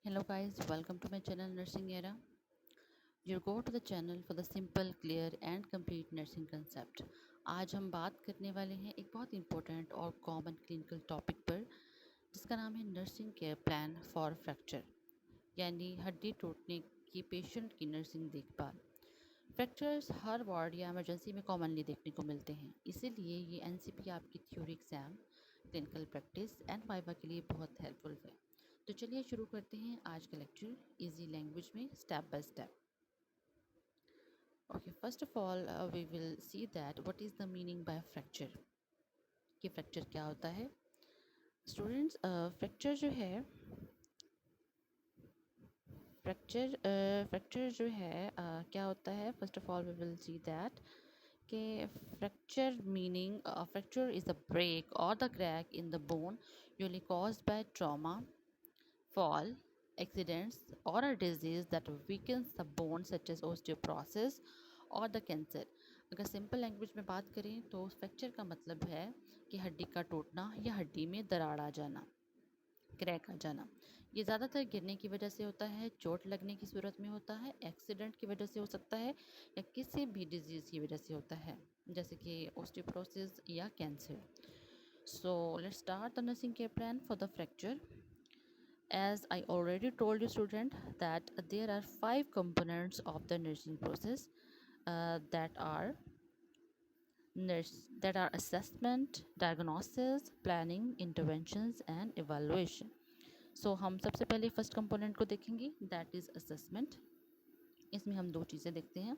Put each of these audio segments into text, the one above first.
Hello guys, welcome to my channel Nursing Era. You go to the channel for the simple, clear and complete nursing concept. आज हम बात करने वाले हैं एक बहुत इंपॉर्टेंट और कॉमन क्लिनिकल टॉपिक पर जिसका नाम है nursing care plan for fracture यानी हड्डी टूटने की पेशेंट की नर्सिंग देखभाल। फ्रैक्चर्स हर वार्ड या इमरजेंसी में कॉमनली देखने को मिलते हैं, इसीलिए ये एनसीपी आपकी theory exam, clinical practice and viva के लिए बहुत हेल्पफुल है। तो चलिए शुरू करते हैं आज का लेक्चर इजी लैंग्वेज में step by step. Okay, first of all we will see that what is the meaning by fracture, कि फ्रैक्चर क्या होता है। स्टूडेंट्स, फ्रैक्चर जो है फ्रैक्चर जो है क्या होता है। First of all we will see that कि fracture meaning fracture is a break और the crack in the bone usually caused by trauma, fall, accidents, or a disease that weakens the bone such as osteoporosis और the cancer. अगर simple language में बात करें तो fracture का मतलब है कि हड्डी का टूटना या हड्डी में दरार आ जाना, क्रैक आ जाना। ये ज़्यादातर गिरने की वजह से होता है, चोट लगने की सूरत में होता है, एक्सीडेंट की वजह से हो सकता है या किसी भी डिजीज़ की वजह से होता है, जैसे कि ओस्टियोपोरोसिस या cancer. So let's start the nursing care plan for the fracture. As I already told you student that there are 5 components of the nursing process that are assessment, diagnosis, planning, interventions and evaluation. So हम सबसे पहले first component को देखेंगे, that is assessment. इसमें हम दो चीज़ें देखते हैं,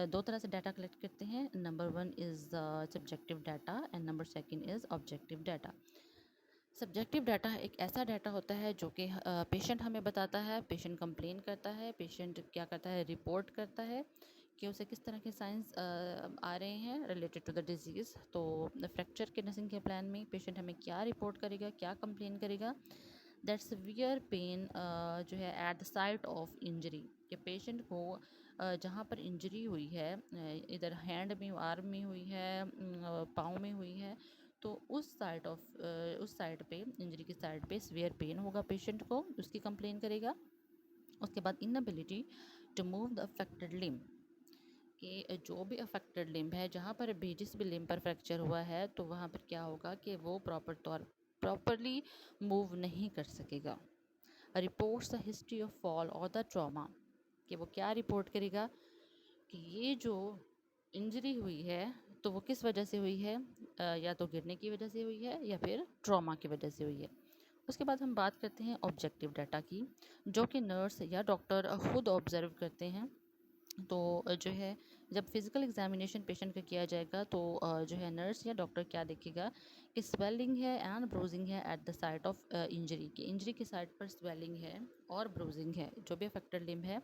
दो तरह से डाटा कलेक्ट करते हैं। Number one is subjective data and number second is objective data. Subjective data एक ऐसा डाटा होता है जो कि पेशेंट हमें बताता है, पेशेंट कंप्लेन करता है, पेशेंट क्या करता है, रिपोर्ट करता है कि उसे किस तरह के साइंस आ रहे हैं रिलेटेड टू द डिजीज़। तो फ्रैक्चर के नर्सिंग के प्लान में पेशेंट हमें क्या रिपोर्ट करेगा, क्या कंप्लेन करेगा, दैट सीवियर पेन जो है at the site of injury, कि पेशेंट को जहाँ पर इंजरी हुई है, इधर हैंड में, आर्म में हुई है, पाँव में हुई है, तो उस साइड पे, इंजरी की साइड पे सीवियर पेन होगा पेशेंट को, उसकी कंप्लेन करेगा। उसके बाद inability to move the affected limb, कि जो भी अफेक्टेड लिम्ब है, जहाँ पर भी जिस भी लिम्ब पर फ्रैक्चर हुआ है, तो वहाँ पर क्या होगा कि वो प्रॉपरली मूव नहीं कर सकेगा। Reports the history of fall और द ट्रॉमा, कि वो क्या रिपोर्ट करेगा कि ये जो इंजरी हुई है तो वो किस वजह से हुई है, या तो गिरने की वजह से हुई है या फिर ट्रॉमा की वजह से हुई है। उसके बाद हम बात करते हैं ऑब्जेक्टिव डाटा की, जो कि नर्स या डॉक्टर खुद ऑब्जर्व करते हैं। तो जो है, जब फिज़िकल एग्जामिनेशन पेशेंट का किया जाएगा तो जो है नर्स या डॉक्टर क्या देखेगा कि स्वेलिंग है एंड ब्रूजिंग है at the site of injury, की इंजरी की साइड पर स्वेलिंग है और ब्रूजिंग है, जो भी अफेक्टेड लिम्ब है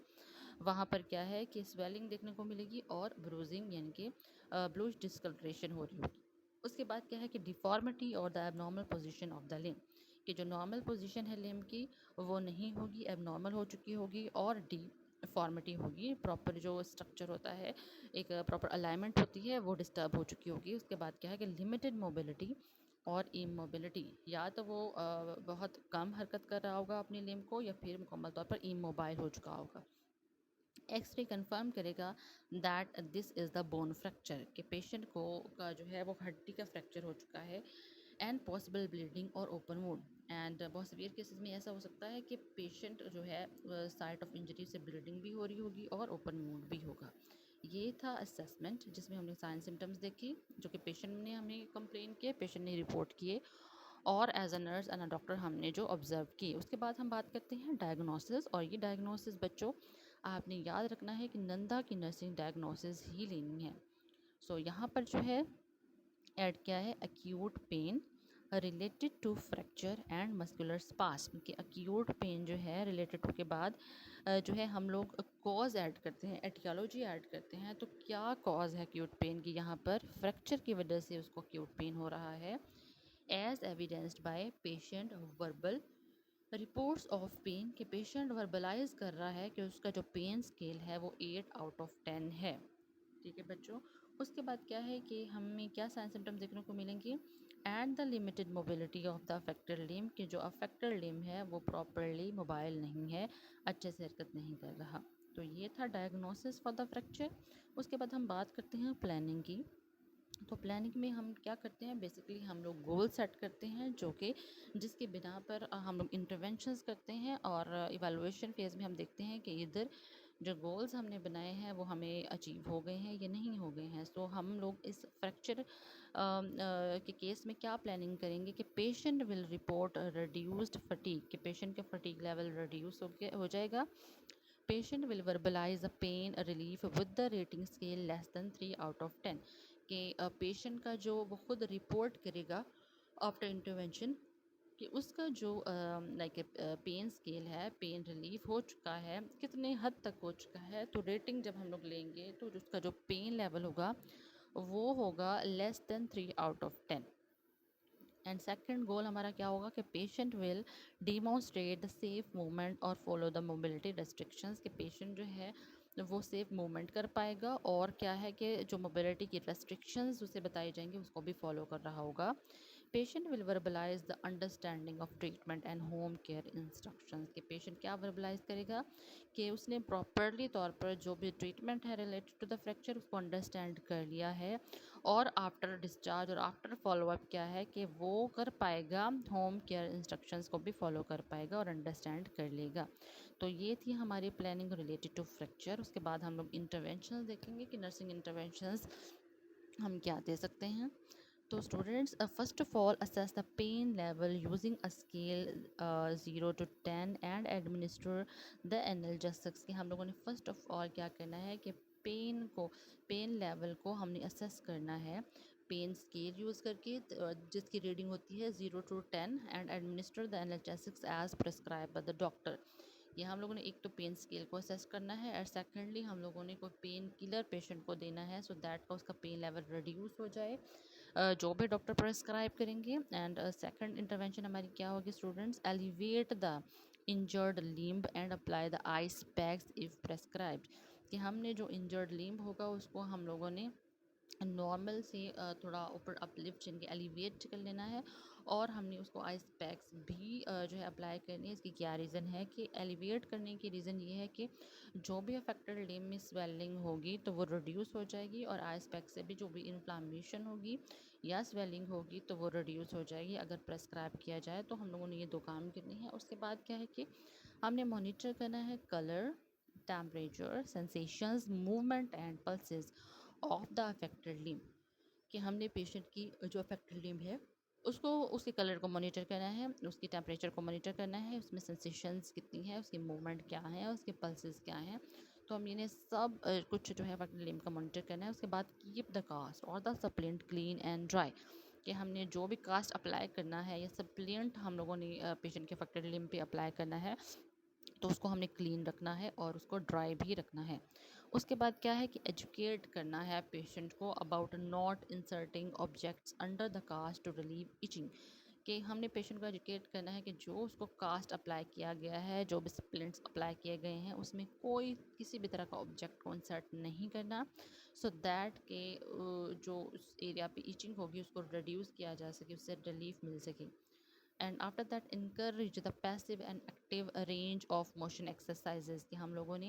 वहाँ पर क्या है कि स्वेलिंग देखने को मिलेगी और ब्रूजिंग यानी कि ब्लूइश डिस्कलरेशन हो रही होगी। उसके बाद क्या है कि डिफॉर्मिटी और the abnormal position of the limb, कि जो नॉर्मल पोजीशन है लिम्ब की वो नहीं होगी, एबनॉर्मल हो चुकी होगी और डिफॉर्मिटी होगी, प्रॉपर जो स्ट्रक्चर होता है, एक प्रॉपर अलाइनमेंट होती है, वो डिस्टर्ब हो चुकी होगी। उसके बाद क्या है कि लिमिटेड मोबिलिटी और इमोबिलिटी, या तो वो बहुत कम हरकत कर रहा होगा अपनी लिम्ब को, या फिर मुकम्मल तौर पर इमोबाइल हो चुका होगा। एक्सरे कंफर्म करेगा that this is the bone fracture, कि पेशेंट को का जो है वो हड्डी का फ्रैक्चर हो चुका है, एंड पॉसिबल ब्लीडिंग और ओपन वुंड। एंड बहुत सीवियर केसेस में ऐसा हो सकता है कि पेशेंट जो है साइट ऑफ इंजरी से ब्लीडिंग भी हो रही होगी और ओपन वुंड भी होगा। ये था असेसमेंट, जिसमें हमने साइन सिम्टम्स देखी, जो कि पेशेंट ने हमें कंप्लेन किए, पेशेंट ने रिपोर्ट किए, और as a nurse and a doctor हमने जो ऑब्जर्व किए। उसके बाद हम बात करते हैं डायग्नोसिस, और ये डायग्नोसिस बच्चों आपने याद रखना है कि नंदा की नर्सिंग डायग्नोसिस ही लेनी है। सो यहाँ पर जो है ऐड क्या है, acute pain related to fracture and muscular spasm, कि एक्यूट पेन जो है रिलेटेड टू के बाद जो है हम लोग कॉज ऐड करते हैं, एटियोलॉजी ऐड करते हैं। तो क्या कॉज है एक्यूट पेन की, यहाँ पर फ्रैक्चर की वजह से उसको एक्यूट पेन हो रहा है, as evidenced by patient verbal reports of pain, के पेशेंट वर्बलाइज कर रहा है कि उसका जो पेन स्केल है वो 8/10 है। ठीक है बच्चों। उसके बाद क्या है कि हमें क्या साइन सिम्टम्स देखने को मिलेंगे, and the limited mobility of the affected limb, कि जो अफेक्टेड लिम्ब है वो प्रॉपरली मोबाइल नहीं है, अच्छे से हरकत नहीं कर रहा। तो ये था डायग्नोसिस फॉर द फ्रैक्चर। उसके बाद हम बात करते हैं प्लानिंग की। तो प्लानिंग में हम क्या करते हैं, बेसिकली हम लोग गोल सेट करते हैं जो कि जिसके बिना पर हम लोग इंटरवेंशंस करते हैं, और इवैल्यूएशन फेज़ में हम देखते हैं कि इधर जो गोल्स हमने बनाए हैं वो हमें अचीव हो गए हैं या नहीं हो गए हैं। सो हम लोग इस फ्रैक्चर के केस में क्या प्लानिंग करेंगे कि patient will report reduced fatigue, कि पेशेंट का फटीग लेवल रिड्यूस हो जाएगा। Patient will verbalise a pain relief with the rating scale less than 3/10, कि पेशेंट का जो वो खुद रिपोर्ट करेगा आफ्टर इंटरवेंशन कि उसका जो लाइक पेन स्केल है, पेन रिलीफ हो चुका है, कितने हद तक हो चुका है। तो रेटिंग जब हम लोग लेंगे तो उसका जो पेन लेवल होगा वो होगा less than 3/10। And second goal हमारा क्या होगा कि patient will demonstrate the safe movement और फॉलो द मोबिलिटी रेस्ट्रिक्शंस, कि पेशेंट जो है वो सेफ मूवमेंट कर पाएगा, और क्या है कि जो मोबिलिटी की रेस्ट्रिक्शंस उसे बताई जाएंगी उसको भी फॉलो कर रहा होगा। Patient will verbalise the understanding of treatment and home care instructions, कि पेशेंट क्या वर्बलाइज करेगा कि उसने प्रॉपरली तौर पर जो भी ट्रीटमेंट है रिलेटेड टू द फ्रैक्चर उसको अंडरस्टैंड कर लिया है, और आफ्टर डिस्चार्ज और आफ्टर फॉलोअप क्या है कि वो कर पाएगा, होम केयर इंस्ट्रक्शंस को भी फॉलो कर पाएगा और अंडरस्टैंड कर लेगा। तो ये थी हमारी प्लानिंग रिलेटेड टू फ्रैक्चर। उसके बाद हम लोग इंटरवेंशंस देखेंगे कि नर्सिंग इंटरवेंशंस हम क्या दे सकते हैं। तो students, first of all assess the pain level using a scale 0 to 10 and administer the analgesics, कि हम लोगों ने फर्स्ट ऑफ ऑल क्या करना है कि पेन लेवल को हमने असेस करना है पेन स्केल यूज़ करके, जिसकी रीडिंग होती है 0 to 10, and administer the analgesics as prescribed by the doctor. ये हम लोगों ने एक तो पेन स्केल को असेस करना है, और सेकेंडली हम लोगों ने कोई पेन किलर पेशेंट को देना है सो दैट का उसका पेन लेवल रिड्यूस हो जाए, जो भी डॉक्टर प्रेस्क्राइब करेंगे। एंड सेकंड इंटरवेंशन हमारी क्या होगी students, elevate the injured limb and apply the ice packs if prescribed, कि हमने जो इंजर्ड लिम्ब होगा उसको हम लोगों ने नॉर्मल से थोड़ा ऊपर अपलिफ्ट यानी कि एलिवेट कर लेना है, और हमने उसको आइस पैक्स भी जो है अप्लाई करनी है। इसकी क्या रीज़न है कि एलिवेट करने की रीज़न ये है कि जो भी अफेक्टेड लिम्ब में स्वेलिंग होगी तो वो रिड्यूस हो जाएगी, और आइस पैक से भी जो भी इन्फ्लामेशन होगी या स्वेलिंग होगी तो वो रिड्यूस हो जाएगी अगर प्रेस्क्राइब किया जाए। तो हम लोगों ने ये दो काम करने हैं। उसके बाद क्या है कि हमने मॉनिटर करना है colour, temperature, sensations, movement and pulses of the affected limb, कि हमने पेशेंट की जो अफेक्टेड लिम्ब है उसको उसके कलर को मॉनिटर करना है, उसकी टेम्परेचर को मॉनिटर करना है, उसमें सेंसेशंस कितनी है, उसकी मूवमेंट क्या है, उसके पल्सेस क्या हैं। तो हम इन्हें सब कुछ जो है अफेक्टेड लिम्ब का मॉनिटर करना है। उसके बाद कीप द कास्ट और द सप्लिएंट क्लीन एंड ड्राई, कि हमने जो भी कास्ट अप्लाई करना है या सप्लिएंट हम लोगों ने पेशेंट के अफेक्टेड लिम्ब पे अप्लाई करना है तो उसको हमने क्लीन रखना है और उसको ड्राई भी रखना है। उसके बाद क्या है कि एजुकेट करना है पेशेंट को about not inserting objects under the cast to relieve itching, कि हमने पेशेंट को एजुकेट करना है कि जो उसको कास्ट अप्लाई किया गया है, जो भी सप्लीमेंट्स अप्लाई किए गए हैं उसमें कोई किसी भी तरह का ऑब्जेक्ट को इंसर्ट नहीं करना, सो दैट के जो उस एरिया पे इचिंग होगी उसको रिड्यूस किया जा सके, उससे रिलीफ मिल सके। And after that encourage the passive and active range of motion exercises, कि हम लोगों ने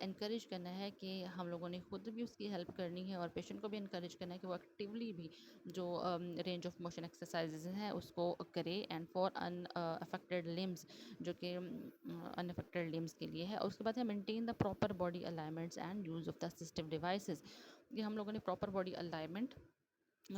इनक्रेज करना है कि हम लोगों ने खुद भी उसकी हेल्प करनी है और पेशेंट को भी इनक्रेज करना है कि वो एक्टिवली भी जो रेंज ऑफ मोशन एक्सरसाइजेज हैं उसको करे, एंड फॉर अफेक्टेड लिम्स, जो कि अनअफेक्टेड लिम्स के लिए है। और उसके बाद है maintain the proper body alignments and use of the assistive devices, कि हम लोगों ने प्रॉपर बॉडी अलाइनमेंट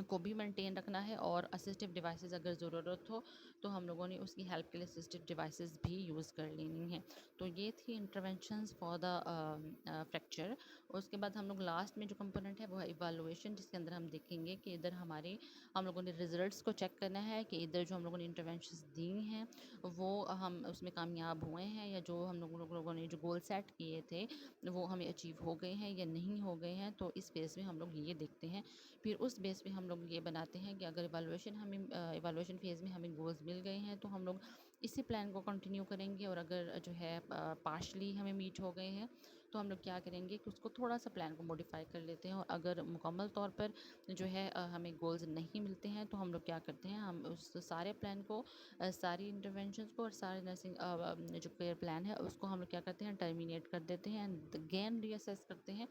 को भी मेंटेन रखना है, और असिस्टिव डिवाइसेस अगर ज़रूरत हो तो हम लोगों ने उसकी हेल्प के लिए असिस्टिव डिवाइसेस भी यूज़ कर लेनी है। तो ये थी इंटरवेंशंस फॉर द फ्रैक्चर। उसके बाद हम लोग लास्ट में जो कंपोनेंट है वो है इवैल्यूएशन, जिसके अंदर हम देखेंगे कि इधर हमारे हम लोगों ने रिजल्ट्स को चेक करना है कि इधर जो हम लोगों ने इंटरवेंशंस दी हैं वो हम उसमें कामयाब हुए हैं, या जो हम लोगों ने जो गोल सेट किए थे वो हमें अचीव हो गए हैं या नहीं हो गए हैं। तो इस बेस में हम लोग ये देखते हैं। फिर उस बेस पे हम लोग ये बनाते हैं कि अगर इवैल्यूएशन फेज़ में हमें गोल्स मिल गए हैं तो हम लोग इसी प्लान को कंटिन्यू करेंगे, और अगर जो है पार्शली हमें मीट हो गए हैं तो हम लोग क्या करेंगे कि उसको थोड़ा सा प्लान को मॉडिफाई कर लेते हैं, और अगर मुकम्मल तौर पर जो है हमें गोल्स नहीं मिलते हैं तो हम लोग क्या करते हैं, हम उस सारे प्लान को सारी इंटरवेंशंस को और सारे नर्सिंग जो केयर प्लान है उसको हम लोग क्या करते हैं, टर्मिनेट कर देते हैं एंड अगेन रीअसेस करते हैं,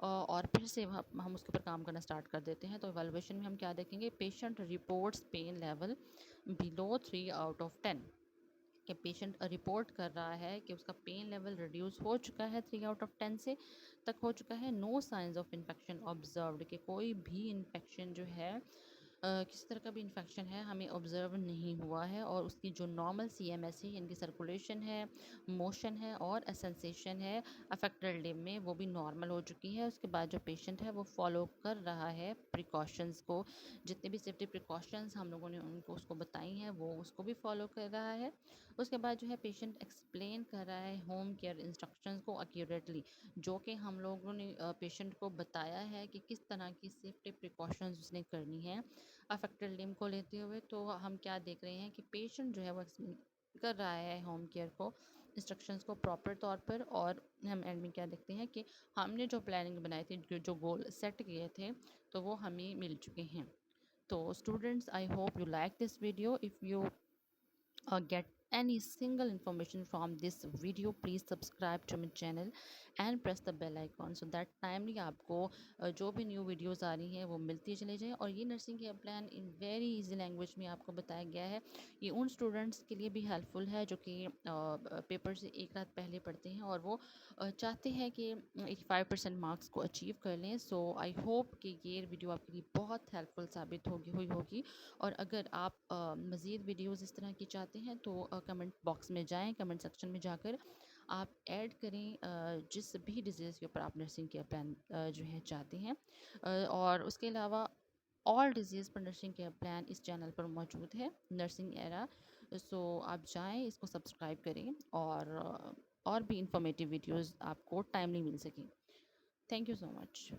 और फिर से हम उसके ऊपर काम करना स्टार्ट कर देते हैं। तो इवैल्यूएशन में हम क्या देखेंगे, patient reports pain level below 3/10 कि पेशेंट रिपोर्ट कर रहा है कि उसका पेन लेवल रिड्यूस हो चुका है 3/10 से तक हो चुका है। No signs of infection observed, कि कोई भी इन्फेक्शन जो है किसी तरह का भी इन्फेक्शन है हमें ऑब्ज़र्व नहीं हुआ है, और उसकी जो नॉर्मल CMS है यानी कि सर्कुलेशन है, मोशन है और सेंसेशन है अफेक्टेड लिम्ब में, वो भी नॉर्मल हो चुकी है। उसके बाद जो पेशेंट है वो फॉलो कर रहा है प्रिकॉशंस को, जितने भी सेफ्टी प्रिकॉशंस हम लोगों ने उनको उसको बताई हैं वो उसको भी फॉलो कर रहा है। उसके बाद जो है पेशेंट एक्सप्लेन कर रहा है होम केयर इंस्ट्रक्शंस को एक्यूरेटली, जो कि हम लोगों ने पेशेंट को बताया है कि किस तरह की सेफ्टी प्रिकॉशंस उसने करनी है अफेक्टेड लिम्ब को लेते हुए। तो हम क्या देख रहे हैं कि पेशेंट जो है वो एक्सप्लेन कर रहा है होम केयर को इंस्ट्रक्शंस को प्रॉपर तौर पर, और हम एंड में क्या देखते हैं कि हमने जो प्लानिंग बनाई थी, जो गोल सेट किए थे, तो वो हमें मिल चुके हैं। तो students, I hope you like this video. If you get any single information from this video, please subscribe to my channel and press the bell icon so that timely आपको जो भी न्यू वीडियोस आ रही हैं वो मिलती चले जाएं। और ये nursing care plan in very easy language में आपको बताया गया है। ये उन स्टूडेंट्स के लिए भी हेल्पफुल है जो कि पेपर से एक रात पहले पढ़ते हैं और वो चाहते हैं कि 85% मार्क्स को अचीव कर लें। सो आई होप कि ये वीडियो आपके लिए बहुत हेल्पफुल साबित होगी। और अगर आप मज़ीद वीडियोस इस तरह की चाहते हैं तो कमेंट बॉक्स में जाएं, कमेंट सेक्शन में जाकर आप ऐड करें जिस भी डिजीज़ के ऊपर आप नर्सिंग केयर प्लान जो है चाहते हैं। और उसके अलावा ऑल डिजीज़ पर नर्सिंग केयर प्लान इस चैनल पर मौजूद है, नर्सिंग एरा। सो आप जाएं, इसको सब्सक्राइब करें, और भी इंफॉर्मेटिव वीडियोस आपको टाइमली मिल सकें। Thank you so much.